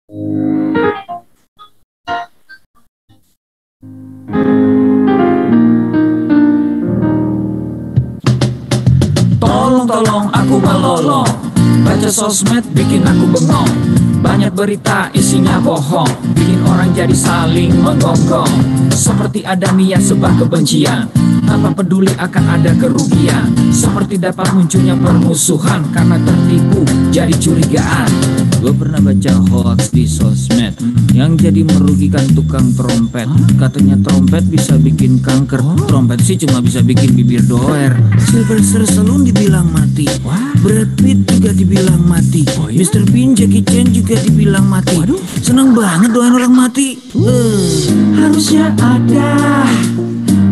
Tolong aku melolong, baca sosmed bikin aku bengong. Banyak berita isinya bohong, bikin orang jadi saling menggonggong. Seperti ada niat sebar kebencian, tanpa peduli akan ada kerugian. Seperti dapat munculnya permusuhan, karena tertipu jadi curigaan. Gue pernah baca hoax di sosmed yang jadi merugikan tukang trompet. Katanya trompet bisa bikin kanker, trompet sih cuma bisa bikin bibir doer. Sylvester Stallone dibilang mati, Brad Pitt juga dibilang mati, Mr. Bean, Jackie Chan juga dibilang mati. Seneng banget doain orang mati. Harusnya ada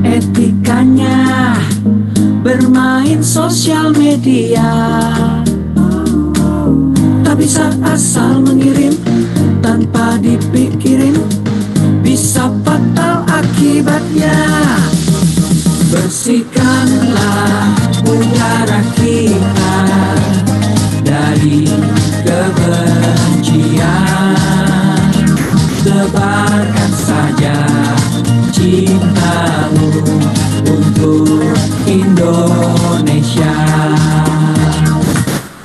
etikanya bermain sosial media. Tak bisa asal mengirim tanpa dipikirin, bisa fatal akibatnya. Bersihkanlah udara kita dari kebencian. Sebarkan saja cintamu untuk Indonesia.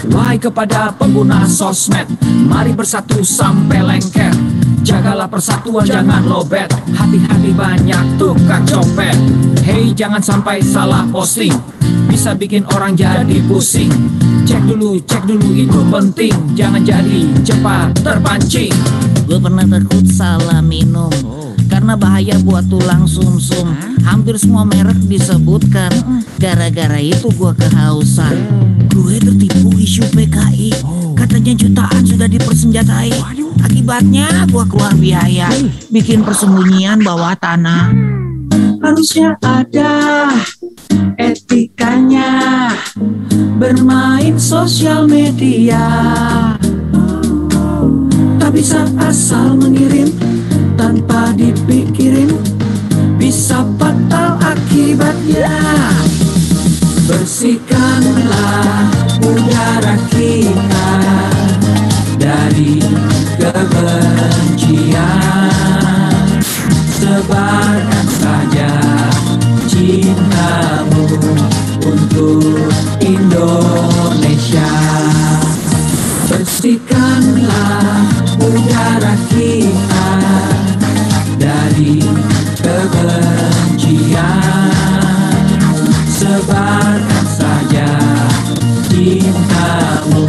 Wahai kepada pengguna sosmed, mari bersatu sampai lengket. Jagalah persatuan, jangan lobet. Hati-hati banyak tukang copet. Hey, jangan sampai salah posting, bisa bikin orang jadi pusing. Cek dulu itu penting, jangan jadi cepat terpancing. Gue pernah takut salah minum, karena bahaya buat tulang sumsum. Hampir semua merek disebutkan, gara-gara itu gue kehausan. Gue tertipu isu PKI, katanya jutaan sudah dipersenjatai. Akibatnya gue keluar biaya, bikin persembunyian bawah tanah. Harusnya ada etikanya bermain sosial media. Tak bisa asal mengirim tanpa dipikirin, bisa fatal akibatnya. Bersihkanlah udara kita dari kebencian. Sebarkan saja cintamu untuk Indonesia. Bersihkanlah udara kita dari kebencian. Sebarkan saja cintamu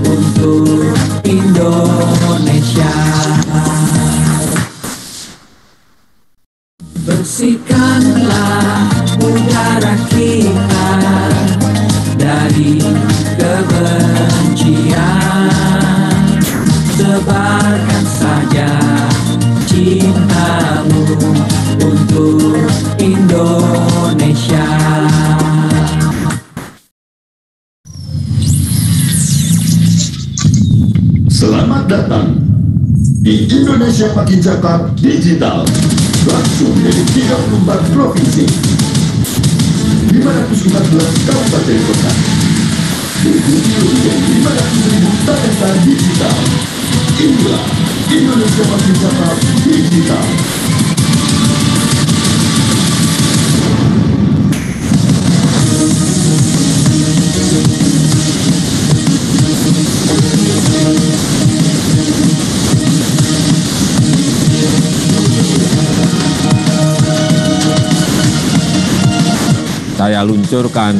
untuk Indonesia. Bersihkanlah udara kita dari kebencian. Sebarkan saja cintamu untuk Indonesia. Selamat datang di Indonesia Makin Cakap Digital, langsung dari 34 provinsi, 514 kabupaten kota, diikuti oleh 500.000 talenta digital. Inilah Indonesia Makin Cakap Digital. Saya luncurkan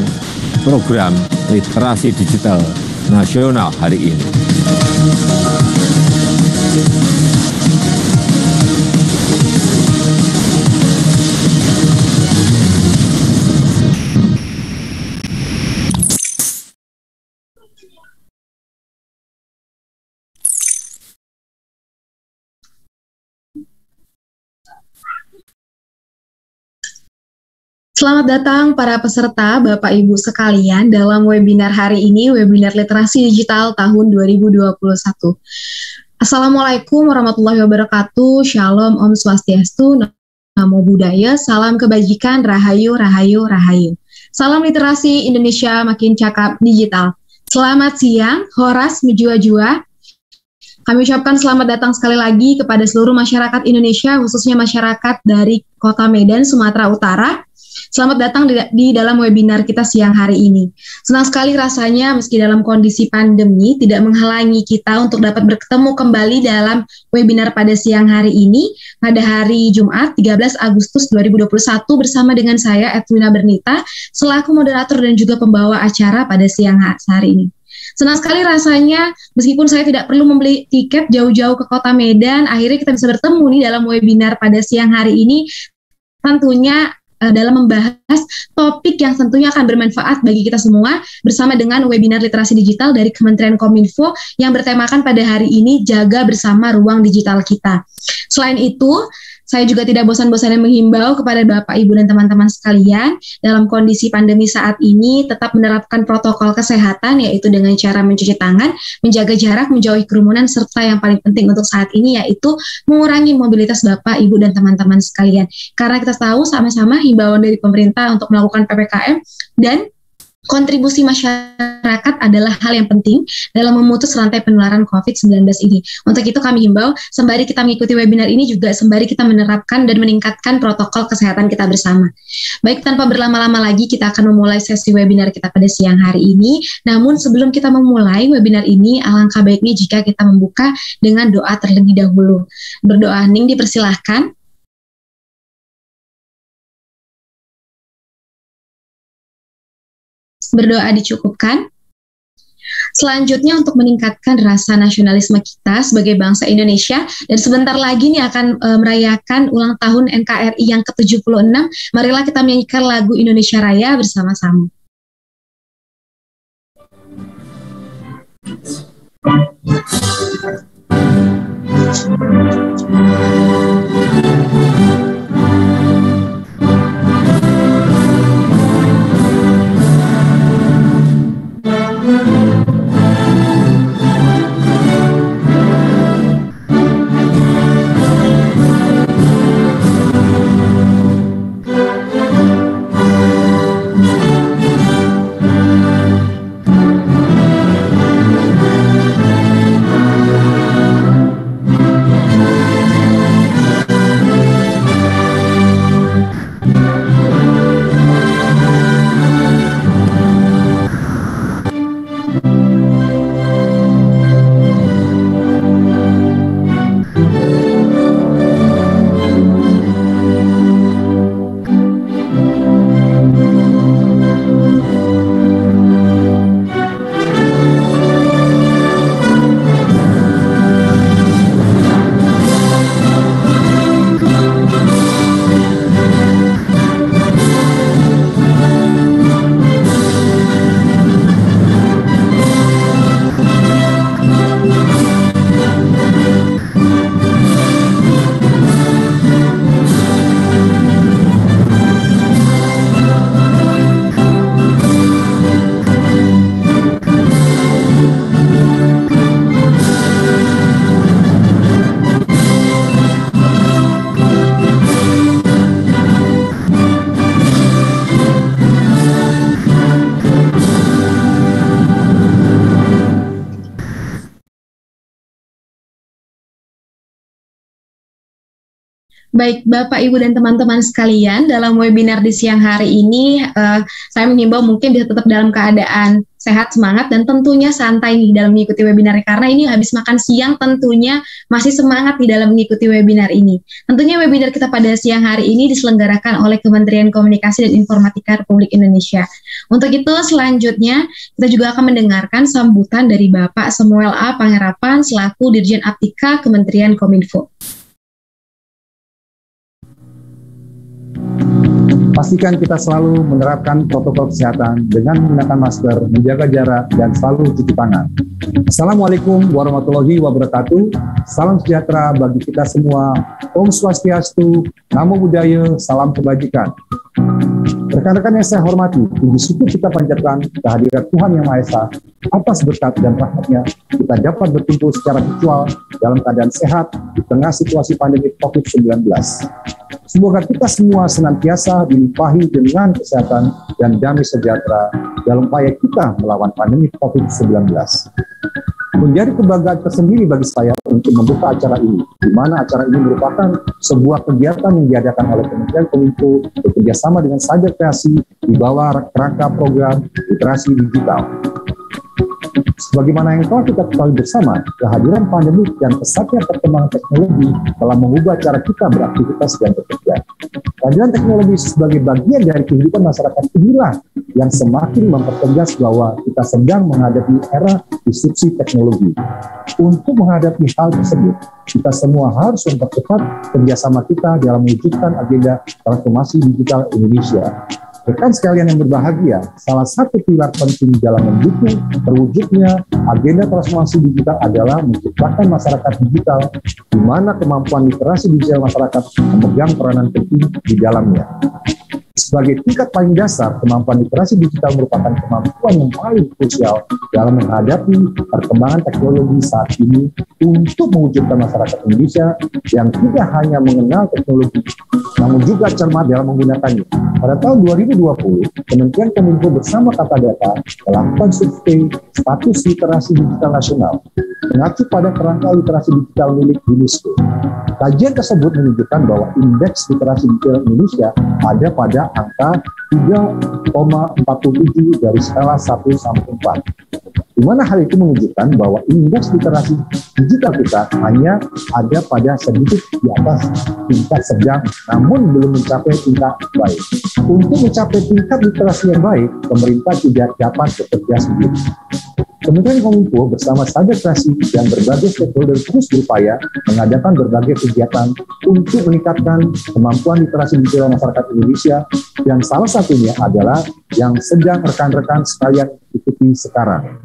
program literasi digital nasional hari ini. Selamat datang para peserta, Bapak Ibu sekalian, dalam webinar hari ini, webinar literasi digital tahun 2021. Assalamualaikum warahmatullahi wabarakatuh, Shalom, Om Swastiastu, Namo Buddhaya, salam kebajikan, Rahayu, Rahayu, Rahayu. Salam literasi Indonesia Makin Cakap Digital. Selamat siang, Horas Mejua-jua. Kami ucapkan selamat datang sekali lagi kepada seluruh masyarakat Indonesia, khususnya masyarakat dari Kota Medan, Sumatera Utara. Selamat datang di dalam webinar kita siang hari ini. Senang sekali rasanya meski dalam kondisi pandemi tidak menghalangi kita untuk dapat bertemu kembali dalam webinar pada siang hari ini pada hari Jumat 13 Agustus 2021 bersama dengan saya Edwina Bernita selaku moderator dan juga pembawa acara pada siang hari ini. Senang sekali rasanya, meskipun saya tidak perlu membeli tiket jauh-jauh ke Kota Medan, akhirnya kita bisa bertemu nih dalam webinar pada siang hari ini, tentunya dalam membahas topik yang tentunya akan bermanfaat bagi kita semua, bersama dengan webinar literasi digital dari Kementerian Kominfo yang bertemakan pada hari ini, jaga bersama ruang digital kita. Selain itu, saya juga tidak bosan-bosannya menghimbau kepada Bapak, Ibu, dan teman-teman sekalian dalam kondisi pandemi saat ini tetap menerapkan protokol kesehatan, yaitu dengan cara mencuci tangan, menjaga jarak, menjauhi kerumunan, serta yang paling penting untuk saat ini yaitu mengurangi mobilitas Bapak, Ibu, dan teman-teman sekalian. Karena kita tahu sama-sama himbauan dari pemerintah untuk melakukan PPKM dan kontribusi masyarakat adalah hal yang penting dalam memutus rantai penularan COVID-19 ini. Untuk itu kami himbau, sembari kita mengikuti webinar ini juga sembari kita menerapkan dan meningkatkan protokol kesehatan kita bersama. Baik, tanpa berlama-lama lagi kita akan memulai sesi webinar kita pada siang hari ini. Namun sebelum kita memulai webinar ini, alangkah baiknya jika kita membuka dengan doa terlebih dahulu. Berdoa, Ning dipersilahkan. Berdoa dicukupkan. Selanjutnya untuk meningkatkan rasa nasionalisme kita sebagai bangsa Indonesia, dan sebentar lagi nih akan merayakan ulang tahun NKRI yang ke-76, marilah kita menyanyikan lagu Indonesia Raya bersama-sama. Baik, Bapak, Ibu, dan teman-teman sekalian, dalam webinar di siang hari ini, saya menghimbau mungkin bisa tetap dalam keadaan sehat, semangat, dan tentunya santai nih dalam mengikuti webinar, karena ini habis makan siang tentunya masih semangat di dalam mengikuti webinar ini. Tentunya webinar kita pada siang hari ini diselenggarakan oleh Kementerian Komunikasi dan Informatika Republik Indonesia. Untuk itu selanjutnya kita juga akan mendengarkan sambutan dari Bapak Samuel A. Pangharapan selaku Dirjen Aptika Kementerian Kominfo. Pastikan kita selalu menerapkan protokol kesehatan dengan menggunakan masker, menjaga jarak, dan selalu cuci tangan. Assalamualaikum warahmatullahi wabarakatuh. Salam sejahtera bagi kita semua. Om Swastiastu, Namo Buddhaya, salam kebajikan. Rekan-rekan yang saya hormati, puji syukur kita panjatkan kehadirat Tuhan Yang Maha Esa. Atas berkat dan rahmat-Nya, kita dapat berkumpul secara virtual dalam keadaan sehat di tengah situasi pandemi COVID-19. Semoga kita semua senantiasa dilimpahi dengan kesehatan dan damai sejahtera dalam upaya kita melawan pandemi COVID-19. Menjadi kebanggaan tersendiri bagi saya untuk membuka acara ini, di mana acara ini merupakan sebuah kegiatan yang diadakan oleh Kementerian Kominfo bekerjasama dengan Cyber Kreasi di bawah kerangka program literasi digital. Sebagaimana yang telah kita ketahui bersama, kehadiran pandemi dan pesatnya perkembangan teknologi telah mengubah cara kita beraktivitas dan bekerja. Kehadiran teknologi sebagai bagian dari kehidupan masyarakat inilah yang semakin mempertegas bahwa kita sedang menghadapi era disrupsi teknologi. Untuk menghadapi hal tersebut, kita semua harus mempercepat kerjasama kita dalam mewujudkan agenda transformasi digital Indonesia. Rekan sekalian yang berbahagia, salah satu pilar penting dalam mendukung terwujudnya agenda transformasi digital adalah menciptakan masyarakat digital di mana kemampuan literasi digital masyarakat memegang peranan penting di dalamnya. Sebagai tingkat paling dasar, kemampuan literasi digital merupakan kemampuan yang paling krusial dalam menghadapi perkembangan teknologi saat ini untuk mewujudkan masyarakat Indonesia yang tidak hanya mengenal teknologi, namun juga cermat dalam menggunakannya. Pada tahun 2020, Kementerian Kominfo bersama Kata Data melakukan survei status literasi digital nasional mengacu pada kerangka literasi digital milik UNESCO. Kajian tersebut menunjukkan bahwa indeks literasi digital Indonesia ada pada angka 3,47 dari skala 1 sampai 4. Di mana hal itu menunjukkan bahwa indeks literasi digital kita hanya ada pada sedikit di atas tingkat sedang, namun belum mencapai tingkat baik. Untuk mencapai tingkat literasi yang baik, pemerintah tidak dapat bekerja sendiri. Kementerian Kominfo bersama Cyber Kreasi dan berbagai stakeholder terus berupaya mengadakan berbagai kegiatan untuk meningkatkan kemampuan literasi digital masyarakat Indonesia, yang salah satunya adalah yang sedang rekan-rekan sekalian ikuti sekarang.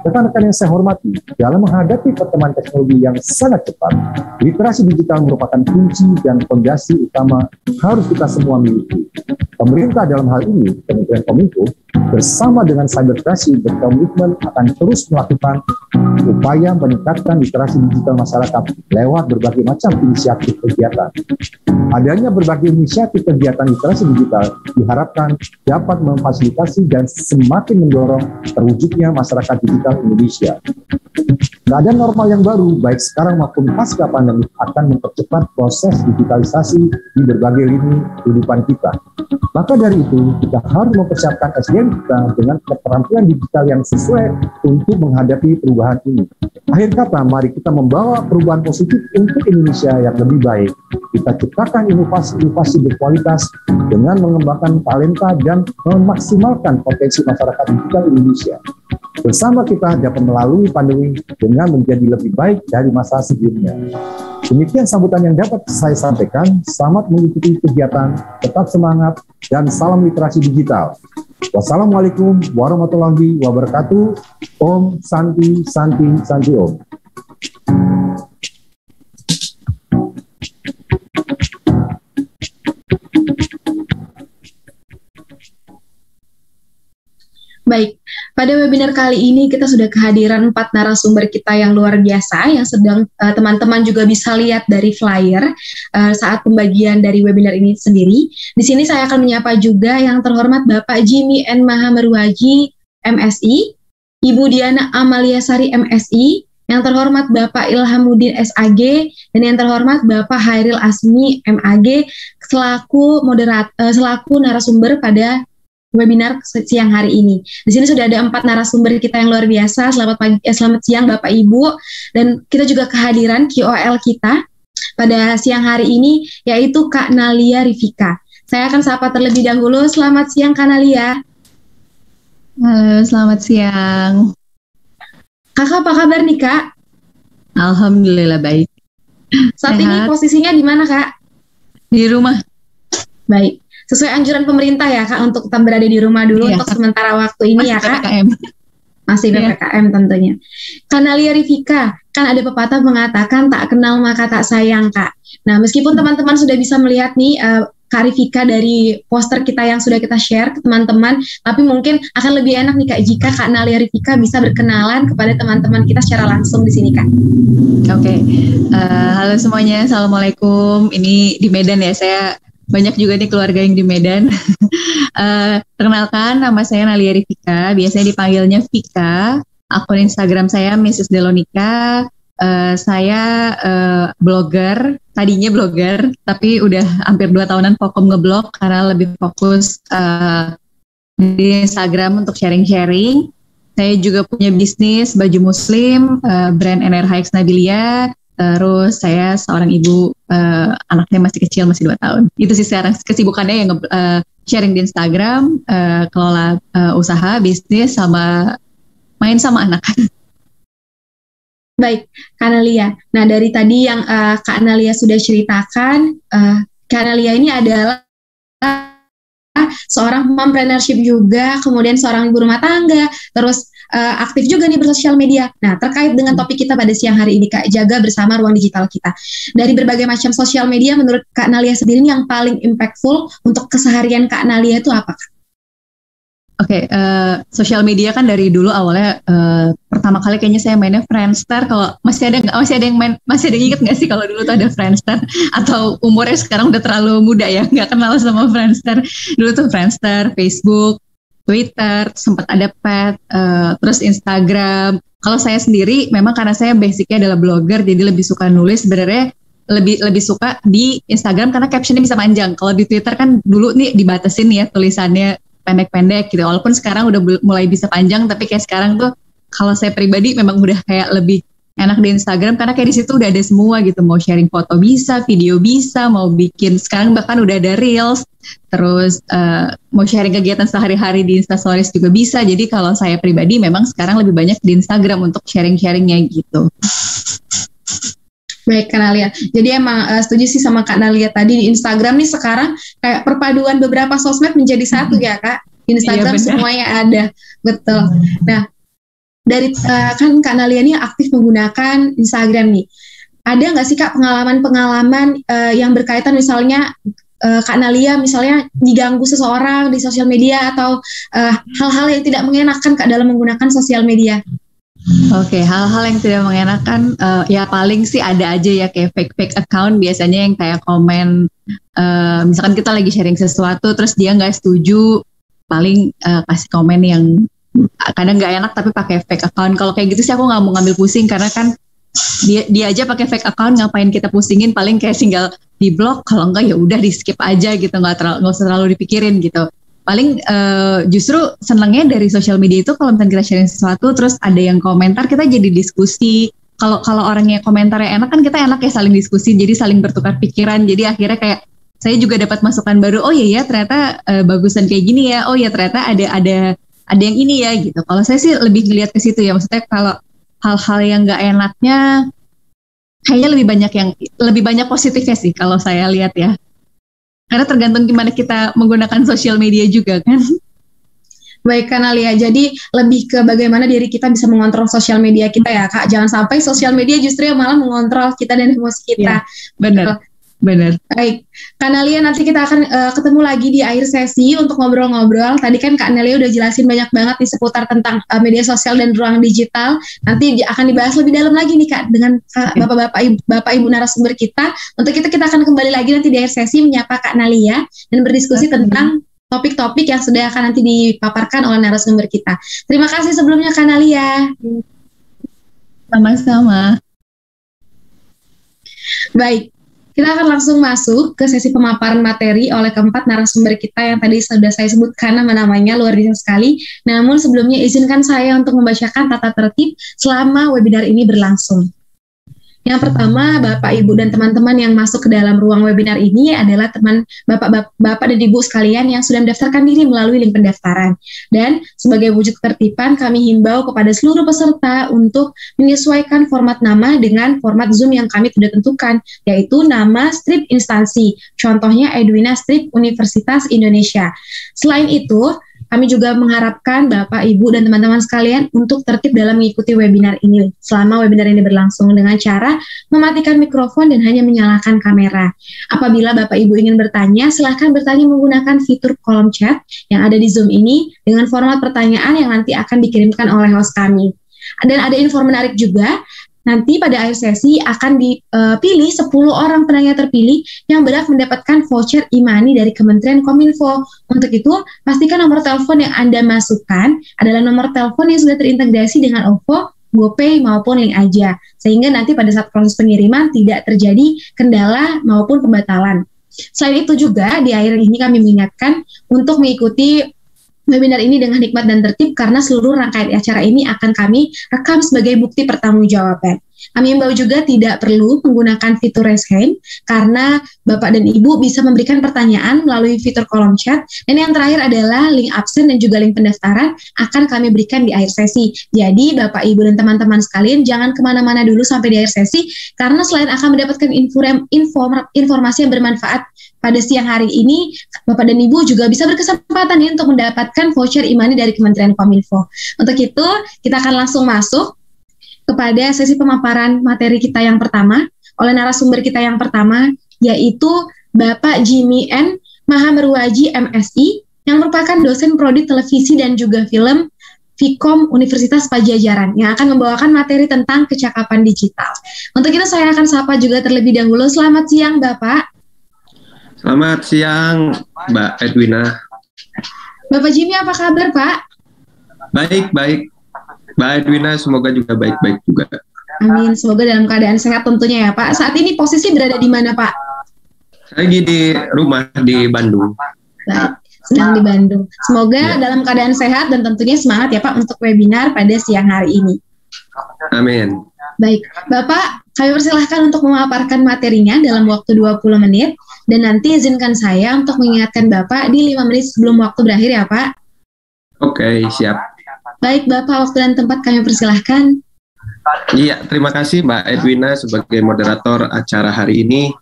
Rekan-rekan yang saya hormati, dalam menghadapi perkembangan teknologi yang sangat cepat, literasi digital merupakan kunci dan fondasi utama harus kita semua miliki. Pemerintah dalam hal ini, Kementerian Kominfo, bersama dengan Cyber Kreasi berkomitmen akan terus melakukan upaya meningkatkan literasi digital masyarakat lewat berbagai macam inisiatif kegiatan. Adanya berbagai inisiatif kegiatan literasi digital diharapkan dapat memfasilitasi dan semakin mendorong terwujudnya masyarakat digital Indonesia. Keadaan normal yang baru, baik sekarang maupun pasca pandemi, akan mempercepat proses digitalisasi di berbagai lini kehidupan kita. Maka dari itu, kita harus mempersiapkan SDM kita dengan keterampilan digital yang sesuai untuk menghadapi perubahan ini. Akhir kata, mari kita membawa perubahan positif untuk Indonesia yang lebih baik. Kita ciptakan inovasi-inovasi berkualitas dengan mengembangkan talenta dan memaksimalkan potensi masyarakat digital Indonesia. Bersama kita dapat melalui pandemi dengan menjadi lebih baik dari masa sebelumnya. Demikian sambutan yang dapat saya sampaikan. Selamat mengikuti kegiatan, tetap semangat, dan salam literasi digital. Wassalamualaikum warahmatullahi wabarakatuh. Om Santi Santi Santi Om. Baik, pada webinar kali ini kita sudah kehadiran 4 narasumber kita yang luar biasa yang sedang teman-teman juga bisa lihat dari flyer saat pembagian dari webinar ini sendiri. Di sini saya akan menyapa juga yang terhormat Bapak Jimmy N. Mahameruhaji, MSI, Ibu Diana Amaliasari, MSI, yang terhormat Bapak Ilhamuddin SAG, dan yang terhormat Bapak Hairil Asmi, MAG, selaku narasumber pada webinar siang hari ini. Di sini sudah ada 4 narasumber kita yang luar biasa. Selamat siang Bapak Ibu, dan kita juga kehadiran KOL kita pada siang hari ini yaitu Kak Nalia Rifika. Saya akan sapa terlebih dahulu. Selamat siang Kak Nalia. Halo, selamat siang. Kakak apa kabar nih Kak? Alhamdulillah baik. Saat ini posisinya di mana Kak? Di rumah. Baik. Sesuai anjuran pemerintah ya Kak untuk tetap berada di rumah dulu untuk sementara waktu ini. Masih ya Kak. PPKM. Masih PPKM tentunya. Kak Nalia Rifika, kan ada pepatah mengatakan tak kenal maka tak sayang Kak. Nah meskipun teman-teman sudah bisa melihat nih Kak Rifika dari poster kita yang sudah kita share ke teman-teman, tapi mungkin akan lebih enak nih Kak jika Kak Nalia Rifika bisa berkenalan kepada teman-teman kita secara langsung di sini Kak. Oke. Halo semuanya, Assalamualaikum. Ini di Medan ya, saya banyak juga nih keluarga yang di Medan. Perkenalkan, nama saya Nalia Rifika, biasanya dipanggilnya Vika. akun Instagram saya Mrs. Delonika. Saya blogger, tadinya blogger, tapi udah hampir 2 tahunan vakum ngeblog karena lebih fokus di Instagram untuk sharing-sharing. Saya juga punya bisnis baju muslim, brand NRH Nabilia. Terus saya seorang ibu, anaknya masih kecil, masih 2 tahun. Itu sih sekarang kesibukannya yang sharing di Instagram, kelola usaha, bisnis, sama main sama anak. Baik, Kak Analia. Nah, dari tadi yang Kak Analia sudah ceritakan, Kak Analia ini adalah seorang mompreneurship juga, kemudian seorang ibu rumah tangga, terus aktif juga nih bersosial media. Nah, terkait dengan topik kita pada siang hari ini, Kak, jaga bersama ruang digital kita. Dari berbagai macam sosial media, menurut Kak Analia sendiri yang paling impactful untuk keseharian Kak Analia itu apa, Kak? Oke, sosial media kan dari dulu awalnya pertama kali kayaknya saya mainnya Friendster. Kalau masih ada yang inget nggak sih kalau dulu tuh ada Friendster? Atau umurnya sekarang udah terlalu muda ya, nggak kenal sama Friendster. Dulu tuh Friendster, Facebook, Twitter, sempat ada Pet, terus Instagram. Kalau saya sendiri memang karena saya basicnya adalah blogger, jadi lebih suka nulis. Sebenarnya lebih suka di Instagram karena captionnya bisa panjang. Kalau di Twitter kan dulu nih dibatasin ya tulisannya pendek-pendek gitu, walaupun sekarang udah mulai bisa panjang, tapi kayak sekarang tuh kalau saya pribadi memang udah kayak lebih enak di Instagram karena kayak di situ udah ada semua gitu, mau sharing foto bisa, video bisa, mau bikin sekarang bahkan udah ada reels, terus mau sharing kegiatan sehari-hari di Instastories juga bisa. Jadi kalau saya pribadi memang sekarang lebih banyak di Instagram untuk sharing-sharingnya gitu. Baik, Kak Nalia. Jadi emang setuju sih sama Kak Nalia tadi, di Instagram nih sekarang kayak perpaduan beberapa sosmed menjadi satu ya, Kak. Di Instagram iya, semuanya ada. Betul. Nah, dari kan Kak Nalia nih aktif menggunakan Instagram nih. Ada nggak sih, Kak, pengalaman-pengalaman yang berkaitan misalnya Kak Nalia misalnya diganggu seseorang di sosial media atau hal-hal yang tidak mengenakan, Kak, dalam menggunakan sosial media? Oke, hal-hal yang tidak mengenakan ya paling sih ada aja ya kayak fake account biasanya yang kayak komen misalkan kita lagi sharing sesuatu terus dia nggak setuju, paling kasih komen yang kadang nggak enak tapi pakai fake account. Kalau kayak gitu sih aku nggak mau ngambil pusing karena kan dia aja pakai fake account, ngapain kita pusingin, paling kayak tinggal di blok, kalau enggak ya udah di skip aja gitu, nggak usah terlalu dipikirin gitu. Paling justru senangnya dari sosial media itu kalau misalnya kita sharing sesuatu terus ada yang komentar, kita jadi diskusi. Kalau orangnya komentarnya enak kan kita enak ya saling diskusi, jadi saling bertukar pikiran. Jadi akhirnya kayak saya juga dapat masukan baru. Oh iya ya ternyata bagusan kayak gini ya. Oh ya ternyata ada yang ini ya gitu. Kalau saya sih lebih ngeliat ke situ ya. Maksudnya kalau hal-hal yang nggak enaknya kayaknya lebih banyak positifnya sih kalau saya lihat ya. Karena tergantung gimana kita menggunakan sosial media juga kan. Baik, Kak Nalia. Jadi lebih ke bagaimana diri kita bisa mengontrol sosial media kita ya, Kak. Jangan sampai sosial media justru yang malah mengontrol kita dan emosi kita. Ya, benar. Baik, Kak Nalia, nanti kita akan ketemu lagi di akhir sesi untuk ngobrol-ngobrol. Tadi kan Kak Nalia udah jelasin banyak banget di seputar tentang media sosial dan ruang digital. Nanti akan dibahas lebih dalam lagi nih, Kak, dengan Bapak Ibu narasumber kita. Untuk itu kita akan kembali lagi nanti di akhir sesi menyapa Kak Nalia dan berdiskusi tentang topik-topik yang sudah akan nanti dipaparkan oleh narasumber kita. Terima kasih sebelumnya, Kak Nalia. Sama-sama. Baik. Kita akan langsung masuk ke sesi pemaparan materi oleh keempat narasumber kita yang tadi sudah saya sebutkan nama-namanya, luar biasa sekali. Namun sebelumnya izinkan saya untuk membacakan tata tertib selama webinar ini berlangsung. Yang pertama, Bapak, Ibu, dan teman-teman yang masuk ke dalam ruang webinar ini adalah teman Bapak dan Ibu sekalian yang sudah mendaftarkan diri melalui link pendaftaran. Dan sebagai wujud ketertiban, kami himbau kepada seluruh peserta untuk menyesuaikan format nama dengan format Zoom yang kami sudah tentukan, yaitu nama strip instansi. Contohnya Edwina Strip Universitas Indonesia. Selain itu, kami juga mengharapkan Bapak, Ibu, dan teman-teman sekalian untuk tertib dalam mengikuti webinar ini selama webinar ini berlangsung dengan cara mematikan mikrofon dan hanya menyalakan kamera. Apabila Bapak, Ibu ingin bertanya, silahkan bertanya menggunakan fitur kolom chat yang ada di Zoom ini dengan format pertanyaan yang nanti akan dikirimkan oleh host kami. Dan ada info menarik juga, Nanti pada akhir sesi akan dipilih 10 orang penanya terpilih yang berhak mendapatkan voucher e-money dari Kementerian Kominfo. Untuk itu, pastikan nomor telepon yang Anda masukkan adalah nomor telepon yang sudah terintegrasi dengan OVO, GoPay maupun Link Aja. Sehingga nanti pada saat proses pengiriman tidak terjadi kendala maupun pembatalan. Selain itu juga di akhir ini kami mengingatkan untuk mengikuti webinar ini dengan hikmat dan tertib karena seluruh rangkaian acara ini akan kami rekam sebagai bukti pertanggungjawaban. Kami imbau juga tidak perlu menggunakan fitur raise hand karena Bapak dan Ibu bisa memberikan pertanyaan melalui fitur kolom chat. Dan yang terakhir adalah link absen dan juga link pendaftaran akan kami berikan di akhir sesi. Jadi Bapak, Ibu, dan teman-teman sekalian jangan kemana-mana dulu sampai di akhir sesi karena selain akan mendapatkan informasi yang bermanfaat pada siang hari ini, Bapak dan Ibu juga bisa berkesempatan nih untuk mendapatkan voucher e-money dari Kementerian Kominfo. Untuk itu, kita akan langsung masuk kepada sesi pemaparan materi kita yang pertama oleh narasumber kita yang pertama, yaitu Bapak Jimmy N. Mahamerwaji MSI, yang merupakan dosen prodi televisi dan juga film Vkom Universitas Pajajaran, yang akan membawakan materi tentang kecakapan digital. Untuk itu saya akan sapa juga terlebih dahulu. Selamat siang, Bapak. Selamat siang, Mbak Edwina. Bapak Jimmy, apa kabar, Pak? Baik. Mbak Edwina, semoga juga baik-baik juga. Amin, semoga dalam keadaan sehat tentunya ya, Pak. Saat ini posisi berada di mana, Pak? Saya lagi di rumah di Bandung. Baik, sedang di Bandung. Semoga dalam keadaan sehat dan tentunya semangat ya, Pak, untuk webinar pada siang hari ini. Amin. Baik, Bapak, kami persilahkan untuk memaparkan materinya dalam waktu 20 menit. Dan nanti izinkan saya untuk mengingatkan Bapak di 5 menit sebelum waktu berakhir ya, Pak. Oke, siap. Baik, Bapak, waktu dan tempat kami persilahkan. Iya, terima kasih Mbak Edwina sebagai moderator acara hari ini.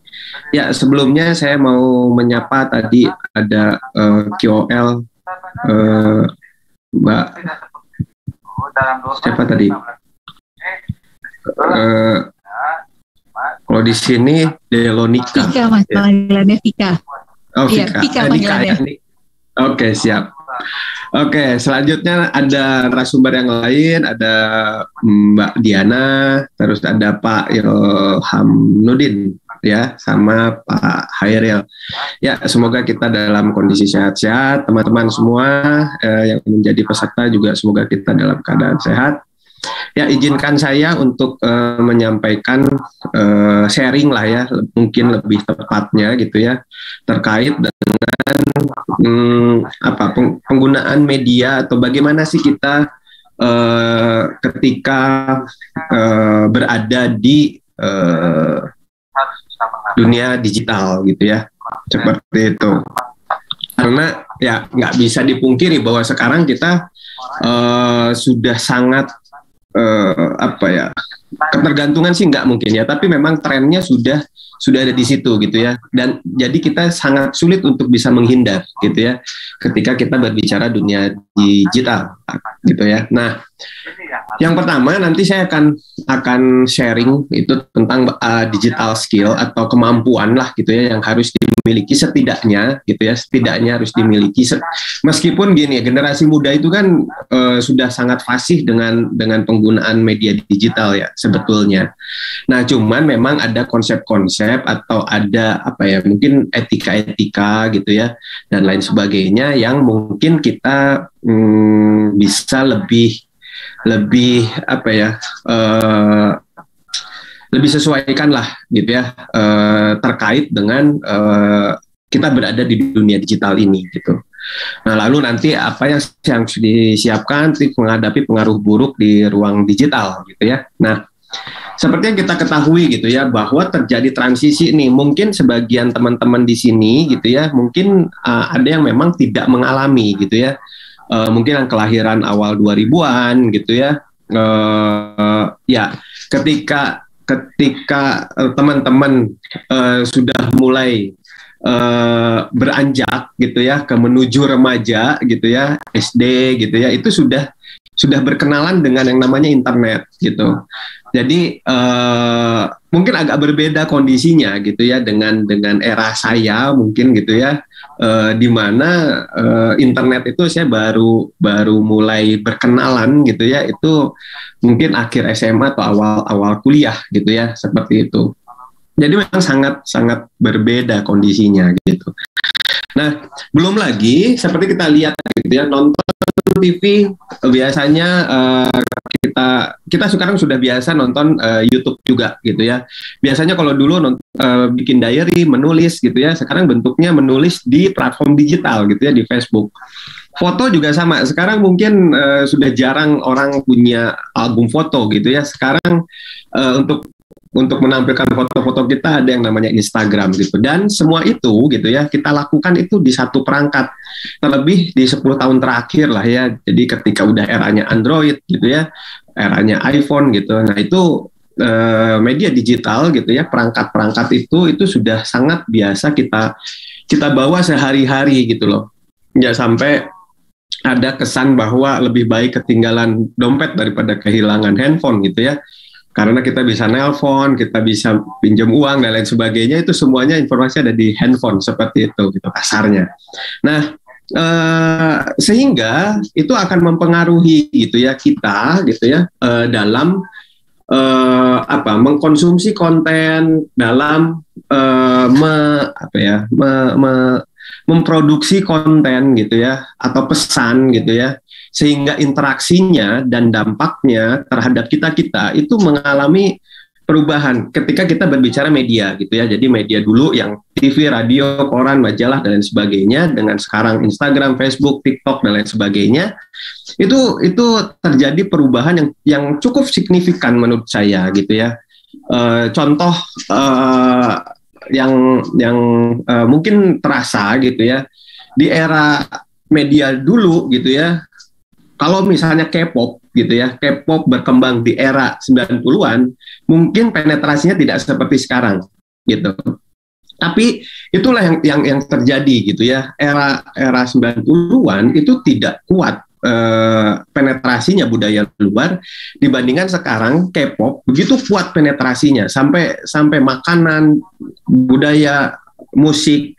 Ya, sebelumnya saya mau menyapa tadi ada KOL Mbak siapa tadi? Kalau di sini Delonika. Vika, Mas, panggilannya Vika. Oh, Iya, Vika. Vika panggilannya. Oke, siap. Oke, selanjutnya ada narasumber yang lain, ada Mbak Diana, terus ada Pak Ilhamudin, ya, sama Pak Hairil. Ya, semoga kita dalam kondisi sehat-sehat, teman-teman semua yang menjadi peserta juga semoga kita dalam keadaan sehat. Ya, izinkan saya untuk menyampaikan sharing lah ya, mungkin lebih tepatnya gitu ya, terkait dengan penggunaan media atau bagaimana sih kita ketika berada di dunia digital gitu ya, seperti itu. Karena ya nggak bisa dipungkiri bahwa sekarang kita sudah sangat ketergantungan sih nggak mungkin ya, tapi memang trennya sudah ada di situ gitu ya, dan jadi kita sangat sulit untuk bisa menghindar gitu ya ketika kita berbicara dunia digital gitu ya. Nah, yang pertama nanti saya akan sharing itu tentang digital skill atau kemampuan lah gitu ya yang harus dimiliki setidaknya gitu ya, harus dimiliki meskipun gini ya, generasi muda itu kan sudah sangat fasih dengan penggunaan media digital ya sebetulnya. Nah, cuman memang ada konsep-konsep atau ada mungkin etika-etika gitu ya dan lain sebagainya yang mungkin kita bisa lebih sesuaikan lah gitu ya terkait dengan kita berada di dunia digital ini gitu. Nah, lalu nanti apa yang disiapkan untuk menghadapi pengaruh buruk di ruang digital gitu ya. Nah, seperti yang kita ketahui gitu ya, bahwa terjadi transisi nih, mungkin sebagian teman-teman di sini gitu ya, mungkin ada yang memang tidak mengalami gitu ya, mungkin yang kelahiran awal 2000-an gitu ya, ya ketika teman-teman sudah mulai beranjak gitu ya ke menuju remaja gitu ya, SD gitu ya, itu sudah berkenalan dengan yang namanya internet gitu. Jadi mungkin agak berbeda kondisinya gitu ya dengan era saya mungkin gitu ya, di mana internet itu saya baru mulai berkenalan gitu ya, itu mungkin akhir SMA atau awal kuliah gitu ya, seperti itu. Jadi memang sangat berbeda kondisinya gitu. Nah, belum lagi seperti kita lihat gitu ya, nonton TV biasanya kita sekarang sudah biasa nonton YouTube juga gitu ya. Biasanya kalau dulu bikin diary, menulis gitu ya, sekarang bentuknya menulis di platform digital gitu ya, di Facebook. Foto juga sama. Sekarang mungkin sudah jarang orang punya album foto gitu ya. Sekarang untuk menampilkan foto-foto kita ada yang namanya Instagram gitu. Dan semua itu gitu ya, kita lakukan itu di satu perangkat. Terlebih di 10 tahun terakhir lah ya. Jadi ketika udah eranya Android gitu ya, eranya iPhone gitu. Nah itu media digital gitu ya, perangkat-perangkat itu sudah sangat biasa kita bawa sehari-hari gitu loh. Ya sampai ada kesan bahwa lebih baik ketinggalan dompet daripada kehilangan handphone gitu ya. Karena kita bisa nelpon, kita bisa pinjam uang dan lain sebagainya, itu semuanya informasi ada di handphone seperti itu gitu kasarnya. Nah, sehingga itu akan mempengaruhi gitu ya kita gitu ya dalam mengkonsumsi konten, dalam memproduksi konten gitu ya, atau pesan gitu ya, sehingga interaksinya dan dampaknya terhadap kita itu mengalami perubahan ketika kita berbicara media gitu ya. Jadi media dulu yang TV, radio, koran, majalah dan lain sebagainya, dengan sekarang Instagram, Facebook, TikTok dan lain sebagainya, itu terjadi perubahan yang cukup signifikan menurut saya gitu ya. Contoh yang mungkin terasa gitu ya, di era media dulu gitu ya, kalau misalnya K-pop gitu ya, K-pop berkembang di era 90-an, mungkin penetrasinya tidak seperti sekarang gitu. Tapi itulah yang terjadi gitu ya. Era 90-an itu tidak kuat penetrasinya budaya luar dibandingkan sekarang. K-pop begitu kuat penetrasinya, sampai makanan, budaya, musik,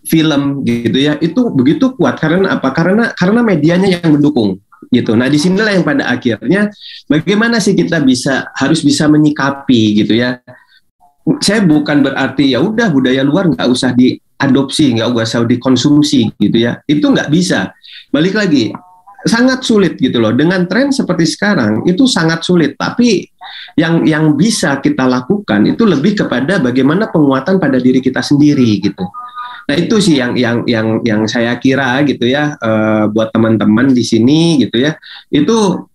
film gitu ya, itu begitu kuat. Karena apa? Karena medianya yang mendukung gitu. Nah, disinilah yang pada akhirnya bagaimana sih kita harus bisa menyikapi gitu ya. Saya bukan berarti ya udah budaya luar nggak usah diadopsi, nggak usah dikonsumsi gitu ya. Itu nggak bisa. Balik lagi, sangat sulit gitu loh. Dengan tren seperti sekarang itu sangat sulit. Tapi yang bisa kita lakukan itu lebih kepada bagaimana penguatan pada diri kita sendiri gitu. Nah itu sih yang saya kira gitu ya, buat teman-teman di sini gitu ya, itu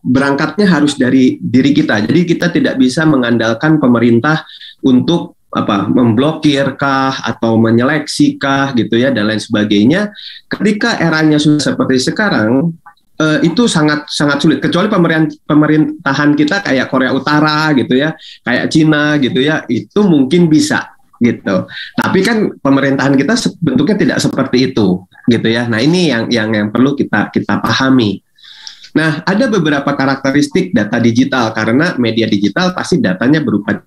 berangkatnya harus dari diri kita. Jadi kita tidak bisa mengandalkan pemerintah untuk memblokir kah atau menyeleksi kah gitu ya dan lain sebagainya. Ketika eranya sudah seperti sekarang, itu sangat sulit. Kecuali pemerintahan kita kayak Korea Utara gitu ya, kayak Cina gitu ya, itu mungkin bisa gitu. Tapi kan pemerintahan kita bentuknya tidak seperti itu gitu ya. Nah ini yang perlu kita pahami. Nah ada beberapa karakteristik data digital, karena media digital pasti datanya berupa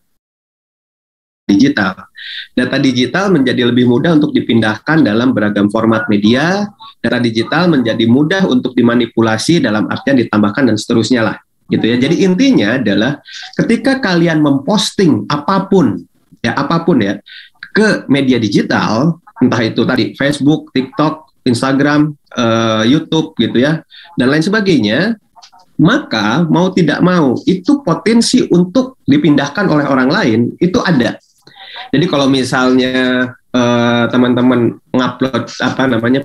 digital. Data digital menjadi lebih mudah untuk dipindahkan dalam beragam format media. Data digital menjadi mudah untuk dimanipulasi dalam artian ditambahkan dan seterusnya lah gitu ya. Jadi intinya adalah ketika kalian memposting apapun ya ke media digital, entah itu tadi Facebook, TikTok, Instagram, YouTube gitu ya dan lain sebagainya, maka mau tidak mau itu potensi untuk dipindahkan oleh orang lain itu ada. Jadi kalau misalnya teman-teman ngupload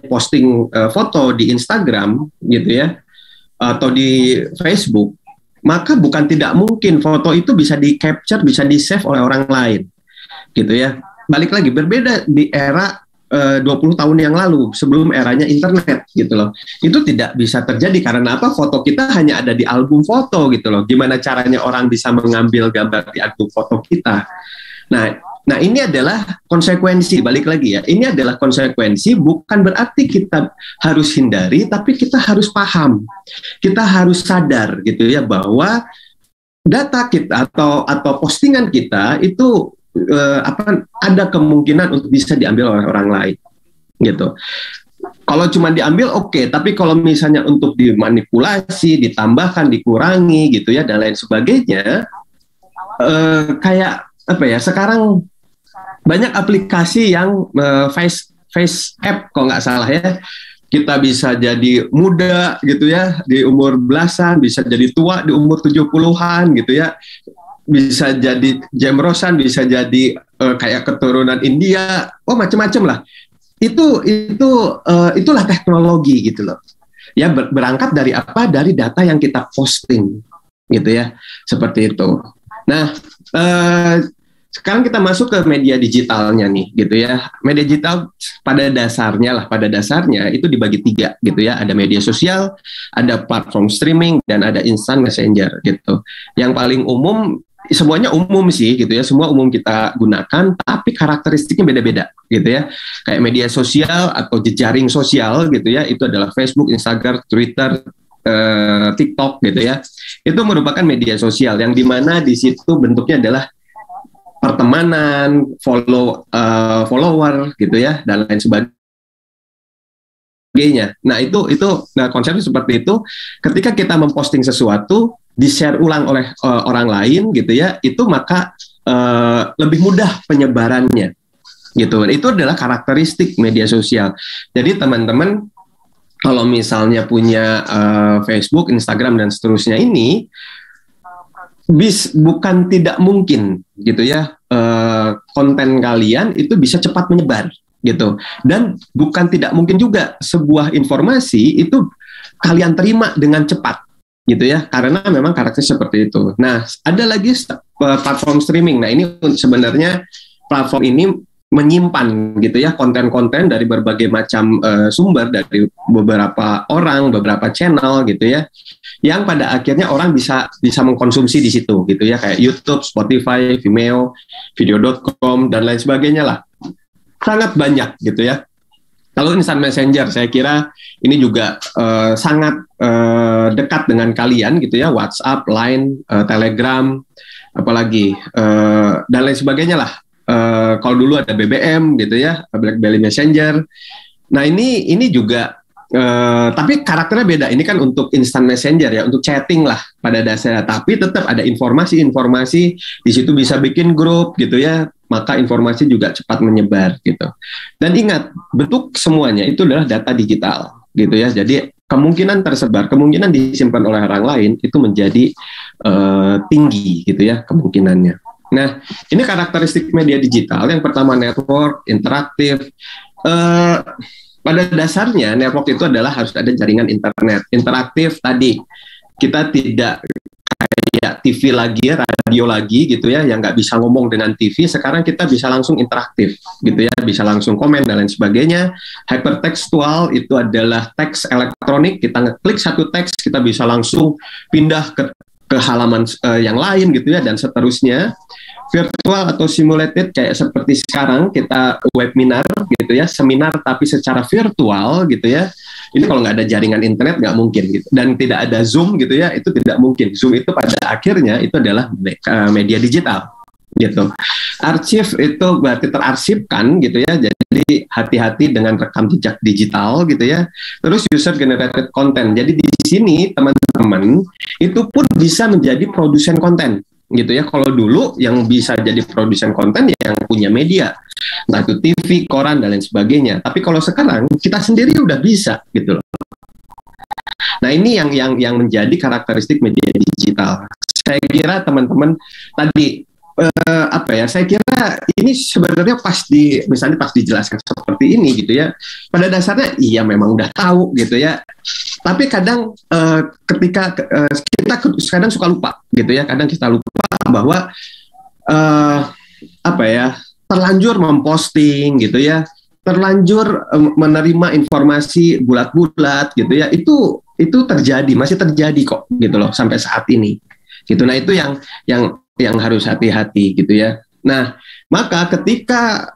posting foto di Instagram gitu ya atau di Facebook, maka bukan tidak mungkin foto itu bisa di capture, bisa di save oleh orang lain gitu ya. Balik lagi, berbeda di era 20 tahun yang lalu sebelum eranya internet gitu loh. Itu tidak bisa terjadi karena apa? Foto kita hanya ada di album foto gitu loh. Gimana caranya orang bisa mengambil gambar di album foto kita? Nah ini adalah konsekuensi, balik lagi ya. Ini adalah konsekuensi, bukan berarti kita harus hindari, tapi kita harus paham. Kita harus sadar gitu ya bahwa data kita atau postingan kita itu ada kemungkinan untuk bisa diambil oleh orang lain gitu. Kalau cuma diambil oke, tapi kalau misalnya untuk dimanipulasi, ditambahkan, dikurangi gitu ya dan lain sebagainya, kayak apa ya? Sekarang banyak aplikasi yang face app kalau nggak salah ya. Kita bisa jadi muda gitu ya di umur belasan, bisa jadi tua di umur 70-an gitu ya. Bisa jadi jemrosan, bisa jadi kayak keturunan India, macam-macam lah. Itulah teknologi gitu loh. Ya berangkat dari apa? Dari data yang kita posting gitu ya. Seperti itu. Nah, sekarang kita masuk ke media digitalnya nih gitu ya. Media digital pada dasarnya itu dibagi 3 gitu ya. Ada media sosial, ada platform streaming, dan ada instant messenger gitu. Yang paling umum, semuanya umum sih gitu ya. Semua umum kita gunakan, tapi karakteristiknya beda-beda gitu ya. Kayak media sosial atau jejaring sosial gitu ya. Itu adalah Facebook, Instagram, Twitter, TikTok gitu ya. Itu merupakan media sosial yang dimana di situ bentuknya adalah pertemanan, follower gitu ya, dan lain sebagainya. Nah itu konsepnya seperti itu. Ketika kita memposting sesuatu, di-share ulang oleh orang lain gitu ya, itu maka lebih mudah penyebarannya gitu. Itu adalah karakteristik media sosial. Jadi teman-teman kalau misalnya punya Facebook, Instagram dan seterusnya ini, bukan tidak mungkin gitu ya, konten kalian itu bisa cepat menyebar gitu, dan bukan tidak mungkin juga sebuah informasi itu kalian terima dengan cepat gitu ya, karena memang karakter seperti itu. Nah, ada lagi platform streaming. Nah, ini sebenarnya platform ini menyimpan gitu ya konten-konten dari berbagai macam sumber, dari beberapa orang, beberapa channel gitu ya, yang pada akhirnya orang bisa mengkonsumsi di situ gitu ya, kayak YouTube, Spotify, Vimeo, video.com dan lain sebagainya lah. Sangat banyak gitu ya. Kalau instant messenger, saya kira ini juga sangat dekat dengan kalian gitu ya, WhatsApp, Line, Telegram, apalagi dan lain sebagainya lah. Kalau dulu ada BBM gitu ya, BlackBerry Messenger. Nah ini juga tapi karakternya beda. Ini kan untuk instant messenger ya, untuk chatting lah pada dasarnya. Tapi tetap ada informasi di situ, bisa bikin grup gitu ya. Maka informasi juga cepat menyebar gitu. Dan ingat, bentuk semuanya itu adalah data digital gitu ya. Jadi kemungkinan tersebar, kemungkinan disimpan oleh orang lain itu menjadi tinggi gitu ya kemungkinannya. Nah, ini karakteristik media digital. Yang pertama network, interaktif. Pada dasarnya network itu adalah harus ada jaringan internet. Interaktif tadi, kita tidak kayak TV lagi, radio lagi gitu ya, yang nggak bisa ngomong dengan TV. Sekarang kita bisa langsung interaktif gitu ya, bisa langsung komen dan lain sebagainya. Hypertekstual itu adalah teks elektronik. Kita ngeklik satu teks, kita bisa langsung pindah ke halaman yang lain gitu ya, dan seterusnya. Virtual atau simulated kayak seperti sekarang kita webinar gitu ya, seminar tapi secara virtual gitu ya. Ini kalau nggak ada jaringan internet nggak mungkin gitu, dan tidak ada Zoom gitu ya, itu tidak mungkin. Zoom itu pada akhirnya itu adalah media digital gitu. Arsip itu berarti terarsipkan gitu ya, jadi hati-hati dengan rekam jejak digital gitu ya. Terus user generated content, jadi di sini teman-teman itu pun bisa menjadi produsen konten gitu ya. Kalau dulu yang bisa jadi produsen konten yang punya media, entah itu TV, koran dan lain sebagainya. Tapi kalau sekarang kita sendiri udah bisa gitu loh. Nah ini yang menjadi karakteristik media digital. Saya kira teman-teman tadi saya kira ini sebenarnya misalnya pas dijelaskan seperti ini gitu ya, pada dasarnya iya memang udah tahu gitu ya, tapi kadang ketika kita kadang suka lupa gitu ya, kadang kita lupa bahwa terlanjur memposting gitu ya, terlanjur menerima informasi bulat-bulat gitu ya, itu terjadi, masih terjadi kok gitu loh sampai saat ini gitu. Nah itu yang harus hati-hati gitu ya. Nah maka ketika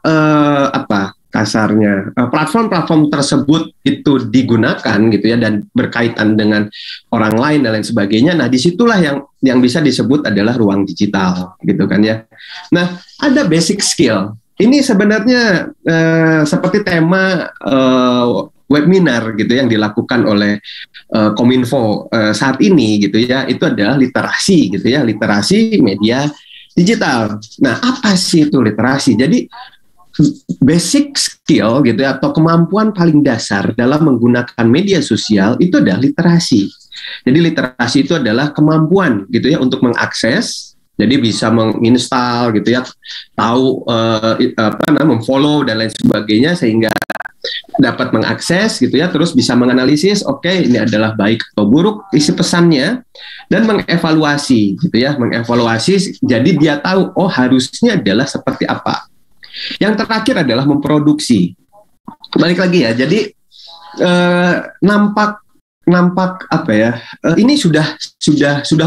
kasarnya platform-platform tersebut itu digunakan gitu ya dan berkaitan dengan orang lain dan lain sebagainya. Nah, disitulah yang bisa disebut adalah ruang digital gitu kan ya. Nah, ada basic skill. Ini sebenarnya seperti tema webinar gitu yang dilakukan oleh Kominfo saat ini gitu ya. Itu adalah literasi gitu ya, literasi media digital. Nah, apa sih itu literasi? Jadi basic skill gitu ya, atau kemampuan paling dasar dalam menggunakan media sosial itu adalah literasi. Jadi literasi itu adalah kemampuan gitu ya untuk mengakses, jadi bisa menginstal gitu ya, tahu memfollow dan lain sebagainya sehingga dapat mengakses gitu ya, terus bisa menganalisis, oke, ini adalah baik atau buruk isi pesannya, dan mengevaluasi gitu ya, mengevaluasi jadi dia tahu oh harusnya adalah seperti apa. Yang terakhir adalah memproduksi. Balik lagi ya, jadi nampak apa ya, ini sudah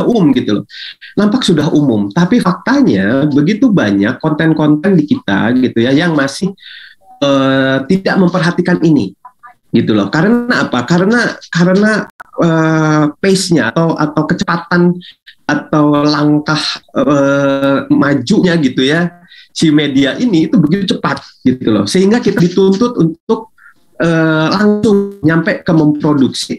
umum gitu loh. Nampak sudah umum, tapi faktanya begitu banyak konten-konten di kita gitu ya yang masih tidak memperhatikan ini gitu loh. Karena apa? Karena pace-nya atau kecepatan atau langkah majunya gitu ya si media ini itu begitu cepat gitu loh, sehingga kita dituntut untuk langsung nyampe ke memproduksi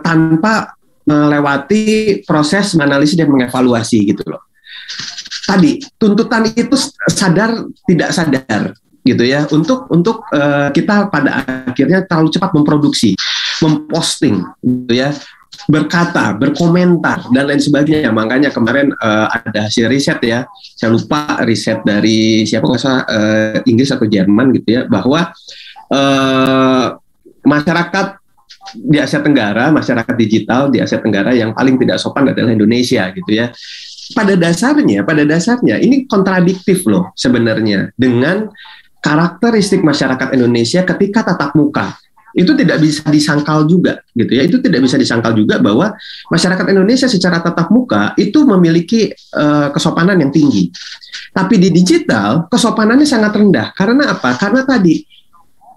tanpa melewati proses menganalisis dan mengevaluasi gitu loh. Tadi tuntutan itu sadar tidak sadar gitu ya untuk kita pada akhirnya terlalu cepat memproduksi, memposting gitu ya, berkata, berkomentar dan lain sebagainya. Makanya kemarin ada hasil riset ya, saya lupa riset dari siapa nggak salah, Inggris atau Jerman gitu ya, bahwa masyarakat di Asia Tenggara, masyarakat digital di Asia Tenggara yang paling tidak sopan adalah Indonesia gitu ya. Pada dasarnya ini kontradiktif loh sebenarnya dengan karakteristik masyarakat Indonesia ketika tatap muka. Itu tidak bisa disangkal juga gitu ya. Itu tidak bisa disangkal juga bahwa masyarakat Indonesia secara tatap muka itu memiliki kesopanan yang tinggi. Tapi di digital kesopanannya sangat rendah. Karena apa? Karena tadi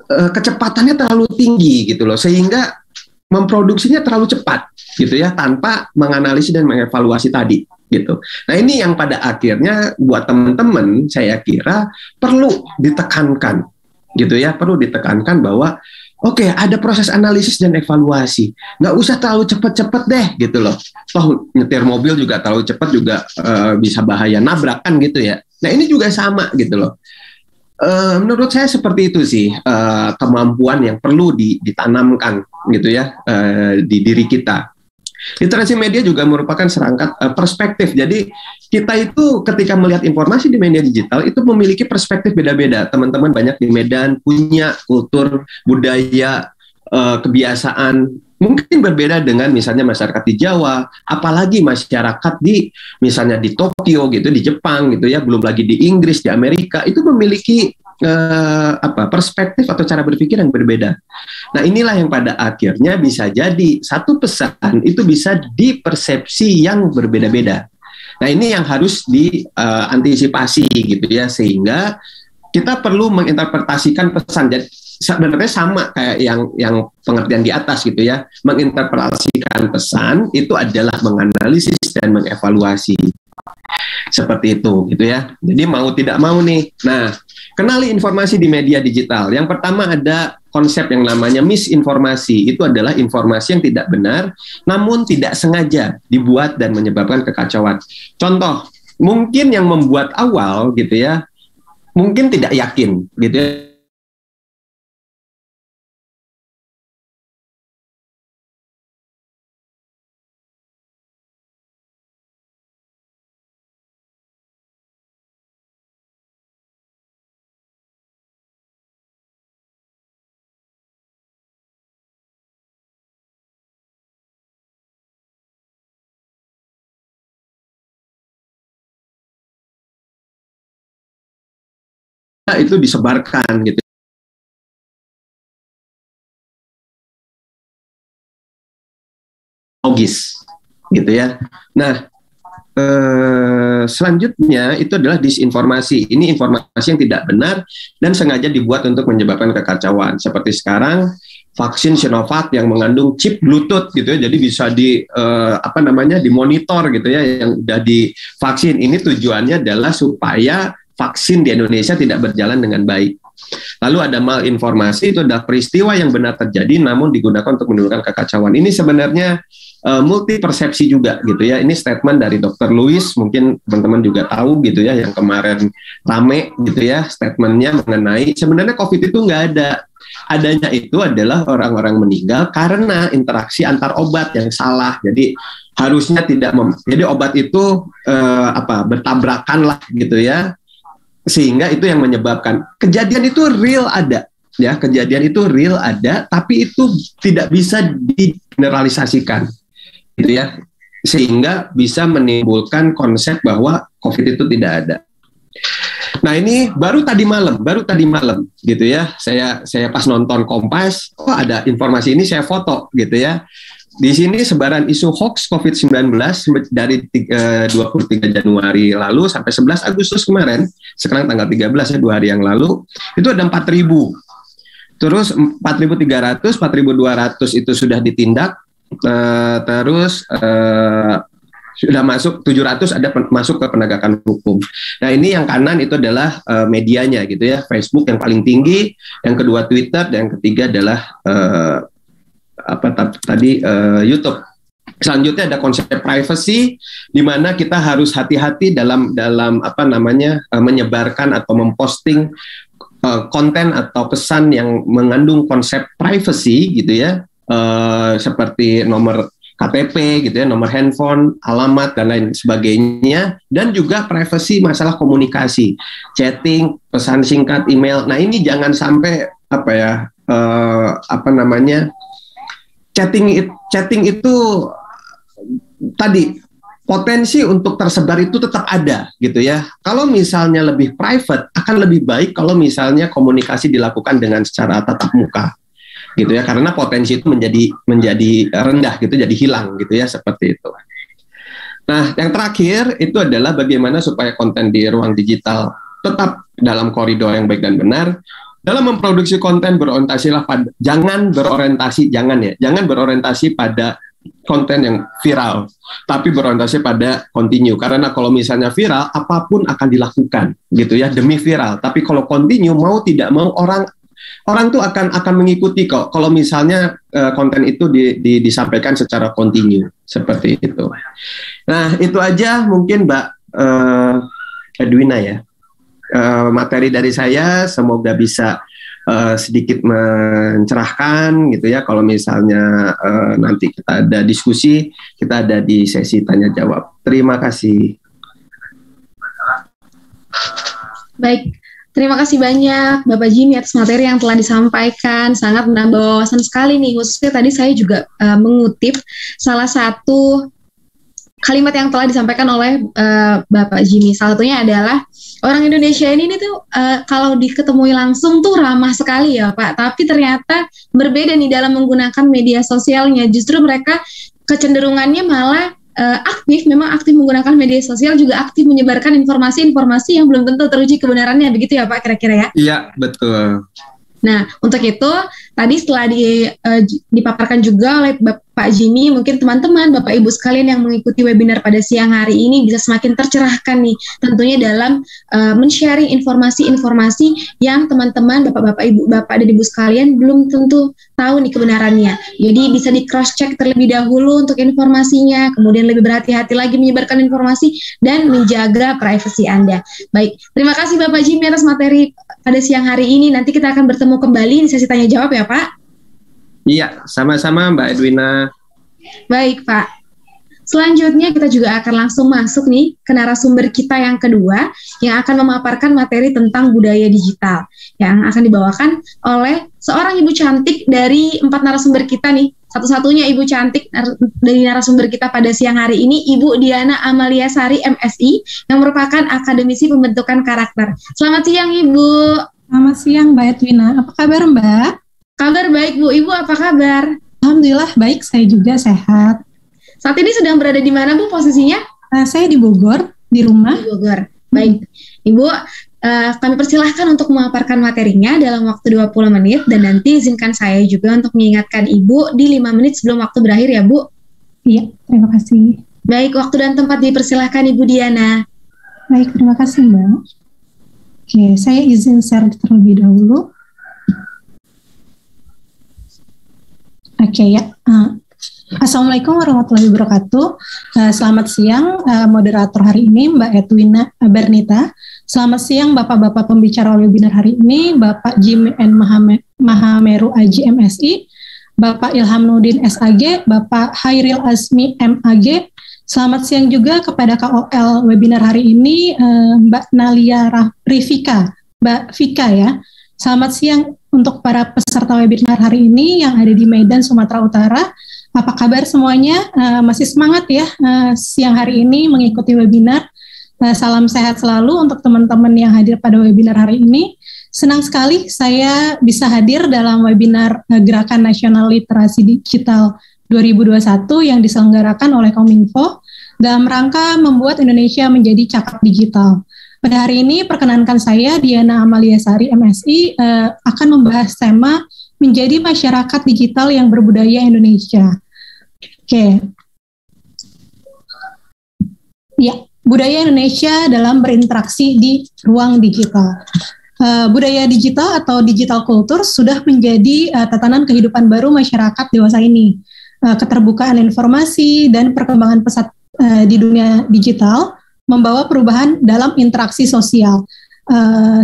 kecepatannya terlalu tinggi gitu loh, sehingga memproduksinya terlalu cepat gitu ya, tanpa menganalisis dan mengevaluasi tadi gitu. Nah, ini yang pada akhirnya buat teman-teman saya kira perlu ditekankan gitu ya, perlu ditekankan bahwa oke, ada proses analisis dan evaluasi. Nggak usah terlalu cepet-cepet deh gitu loh. Toh nyetir mobil juga terlalu cepat juga bisa bahaya nabrak kan gitu ya. Nah, ini juga sama gitu loh. Menurut saya seperti itu sih kemampuan yang perlu ditanamkan gitu ya di diri kita. Literasi media juga merupakan serangkaian perspektif. Jadi kita itu ketika melihat informasi di media digital itu memiliki perspektif beda-beda. Teman-teman banyak di Medan punya kultur, budaya, kebiasaan mungkin berbeda dengan misalnya masyarakat di Jawa, apalagi masyarakat di misalnya di Tokyo gitu, di Jepang gitu ya, belum lagi di Inggris, di Amerika, itu memiliki perspektif atau cara berpikir yang berbeda. Nah, inilah yang pada akhirnya bisa jadi satu pesan itu bisa dipersepsi yang berbeda-beda. Nah, ini yang harus diantisipasi gitu ya, sehingga kita perlu menginterpretasikan pesan. Jadi sebenarnya sama kayak yang pengertian di atas gitu ya. Menginterpretasikan pesan itu adalah menganalisis dan mengevaluasi. Seperti itu gitu ya. Jadi mau tidak mau nih. Nah, kenali informasi di media digital. Yang pertama ada konsep yang namanya misinformasi. Itu adalah informasi yang tidak benar namun tidak sengaja dibuat dan menyebabkan kekacauan. Contoh, mungkin yang membuat awal gitu ya, mungkin tidak yakin gitu ya. Itu disebarkan gitu. Logis gitu ya. Nah, selanjutnya itu adalah disinformasi. Ini informasi yang tidak benar dan sengaja dibuat untuk menyebabkan kekacauan. Seperti sekarang vaksin Sinovac yang mengandung chip Bluetooth gitu ya, jadi bisa dimonitor gitu ya yang udah divaksin. Ini tujuannya adalah supaya vaksin di Indonesia tidak berjalan dengan baik. Lalu ada malinformasi, itu adalah peristiwa yang benar terjadi namun digunakan untuk menimbulkan kekacauan. Ini sebenarnya multi persepsi juga gitu ya. Ini statement dari Dr. Lewis, mungkin teman-teman juga tahu gitu ya, yang kemarin rame gitu ya, statementnya mengenai sebenarnya COVID itu nggak ada. Adanya itu adalah orang-orang meninggal karena interaksi antar obat yang salah. Jadi harusnya tidak jadi obat itu bertabrakan lah gitu ya. Sehingga itu yang menyebabkan kejadian itu real ada, ya, kejadian itu real ada, tapi itu tidak bisa digeneralisasikan, gitu ya, sehingga bisa menimbulkan konsep bahwa COVID itu tidak ada. Nah ini baru tadi malam, gitu ya, saya pas nonton Kompas, ada informasi ini saya foto, gitu ya. Di sini sebaran isu hoax COVID-19 dari 23 Januari lalu sampai 11 Agustus kemarin, sekarang tanggal 13 ya, 2 hari yang lalu, itu ada 4.000. Terus 4.300, 4.200 itu sudah ditindak, terus sudah masuk 700 ada masuk ke penegakan hukum. Nah ini yang kanan itu adalah medianya gitu ya, Facebook yang paling tinggi, yang kedua Twitter, dan yang ketiga adalah YouTube. Selanjutnya ada konsep privacy, di mana kita harus hati-hati dalam menyebarkan atau memposting konten atau pesan yang mengandung konsep privacy gitu ya, seperti nomor KTP gitu ya, nomor handphone, alamat dan lain sebagainya, dan juga privacy masalah komunikasi, chatting, pesan singkat, email. Nah ini jangan sampai chatting itu tadi potensi untuk tersebar itu tetap ada gitu ya. Kalau misalnya lebih private akan lebih baik kalau misalnya komunikasi dilakukan dengan secara tatap muka gitu ya, karena potensi itu menjadi rendah gitu, jadi hilang gitu ya, seperti itu. Nah, yang terakhir itu adalah bagaimana supaya konten di ruang digital tetap dalam koridor yang baik dan benar. Dalam memproduksi konten jangan berorientasi pada konten yang viral, tapi berorientasi pada continue. Karena kalau misalnya viral, apapun akan dilakukan, gitu ya, demi viral. Tapi kalau continue, mau tidak mau orang tuh akan mengikuti kok. Kalau misalnya konten itu disampaikan secara continue, seperti itu. Nah, itu aja mungkin Mbak Edwina ya. Materi dari saya semoga bisa sedikit mencerahkan gitu ya. Kalau misalnya nanti kita ada diskusi, kita ada di sesi tanya jawab. Terima kasih. Baik, terima kasih banyak Bapak Jimmy atas materi yang telah disampaikan. Sangat menambah wawasan sekali nih. Khususnya tadi saya juga mengutip salah satu kalimat yang telah disampaikan oleh Bapak Jimmy. Salah satunya adalah orang Indonesia ini tuh kalau diketemui langsung tuh ramah sekali ya Pak. Tapi ternyata berbeda nih dalam menggunakan media sosialnya. Justru mereka kecenderungannya malah memang aktif menggunakan media sosial, juga aktif menyebarkan informasi-informasi yang belum tentu teruji kebenarannya. Begitu ya Pak kira-kira ya? Iya, betul. Nah, untuk itu tadi setelah dipaparkan juga oleh Pak Jimmy, mungkin teman-teman, Bapak Ibu sekalian yang mengikuti webinar pada siang hari ini bisa semakin tercerahkan nih, tentunya dalam men-sharing informasi-informasi yang teman-teman, Bapak-Bapak, Ibu, Bapak dan Ibu sekalian belum tentu tahu nih kebenarannya. Jadi bisa di cross check terlebih dahulu untuk informasinya, kemudian lebih berhati-hati lagi menyebarkan informasi dan menjaga privasi Anda. Baik, terima kasih Bapak Jimmy atas materi pada siang hari ini. Nanti kita akan bertemu kembali di sesi tanya jawab ya Pak. Iya, sama-sama Mbak Edwina. Baik Pak. Selanjutnya kita juga akan langsung masuk nih ke narasumber kita yang kedua yang akan memaparkan materi tentang budaya digital yang akan dibawakan oleh seorang ibu cantik dari 4 narasumber kita nih. Satu-satunya ibu cantik dari narasumber kita pada siang hari ini, Ibu Diana Amalia Sari MSI, yang merupakan akademisi pembentukan karakter. Selamat siang Ibu. Selamat siang Mbak Edwina. Apa kabar Mbak? Kabar baik Bu. Ibu apa kabar? Alhamdulillah baik, saya juga sehat. Saat ini sedang berada di mana Bu posisinya? Saya di Bogor, di rumah. Di Bogor. Baik, Ibu, kami persilahkan untuk memaparkan materinya dalam waktu 20 menit dan nanti izinkan saya juga untuk mengingatkan Ibu di 5 menit sebelum waktu berakhir ya, Bu. Iya, terima kasih. Baik, waktu dan tempat dipersilahkan Ibu Diana. Baik, terima kasih Mbak. Oke, saya izin share terlebih dahulu. Oke ya. Assalamualaikum warahmatullahi wabarakatuh. Selamat siang moderator hari ini Mbak Edwina Bernita. Selamat siang Bapak-Bapak pembicara webinar hari ini, Bapak Jimmy N. Mahameru Aji MSI, Bapak Ilham Nudin SAG, Bapak Hairil Azmi MAG. Selamat siang juga kepada KOL webinar hari ini Mbak Nalia Rifika, Mbak Vika ya. Selamat siang untuk para peserta webinar hari ini yang ada di Medan, Sumatera Utara. Apa kabar semuanya? Masih semangat ya siang hari ini mengikuti webinar. Salam sehat selalu untuk teman-teman yang hadir pada webinar hari ini. Senang sekali saya bisa hadir dalam webinar Gerakan Nasional Literasi Digital 2021 yang diselenggarakan oleh Kominfo dalam rangka membuat Indonesia menjadi cakap digital. Pada hari ini perkenankan saya Diana Amalia Sari MSI akan membahas tema menjadi masyarakat digital yang berbudaya Indonesia. Oke. Ya, budaya Indonesia dalam berinteraksi di ruang digital. Budaya digital atau digital culture sudah menjadi tatanan kehidupan baru masyarakat dewasa ini. Keterbukaan informasi dan perkembangan pesat di dunia digital membawa perubahan dalam interaksi sosial.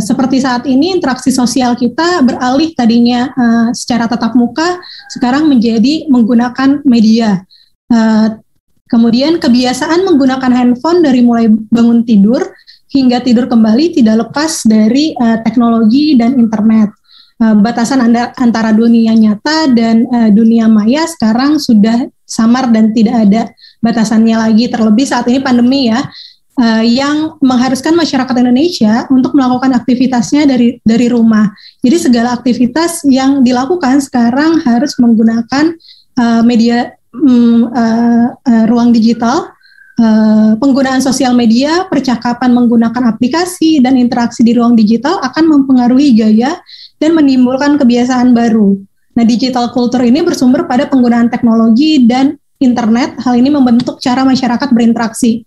Seperti saat ini interaksi sosial kita beralih tadinya secara tatap muka, sekarang menjadi menggunakan media. Kemudian kebiasaan menggunakan handphone dari mulai bangun tidur hingga tidur kembali tidak lepas dari teknologi dan internet. Batasan antara dunia nyata dan dunia maya sekarang sudah samar dan tidak ada batasannya lagi, terlebih saat ini pandemi ya, yang mengharuskan masyarakat Indonesia untuk melakukan aktivitasnya dari rumah. Jadi segala aktivitas yang dilakukan sekarang harus menggunakan media ruang digital. Penggunaan sosial media, percakapan menggunakan aplikasi, dan interaksi di ruang digital akan mempengaruhi gaya dan menimbulkan kebiasaan baru. Nah, digital culture ini bersumber pada penggunaan teknologi dan internet. Hal ini membentuk cara masyarakat berinteraksi,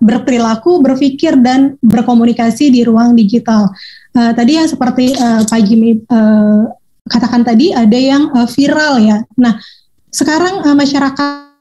berperilaku, berpikir, dan berkomunikasi di ruang digital. Tadi yang seperti Pak Jimmy katakan tadi, ada yang viral ya. Nah, sekarang masyarakat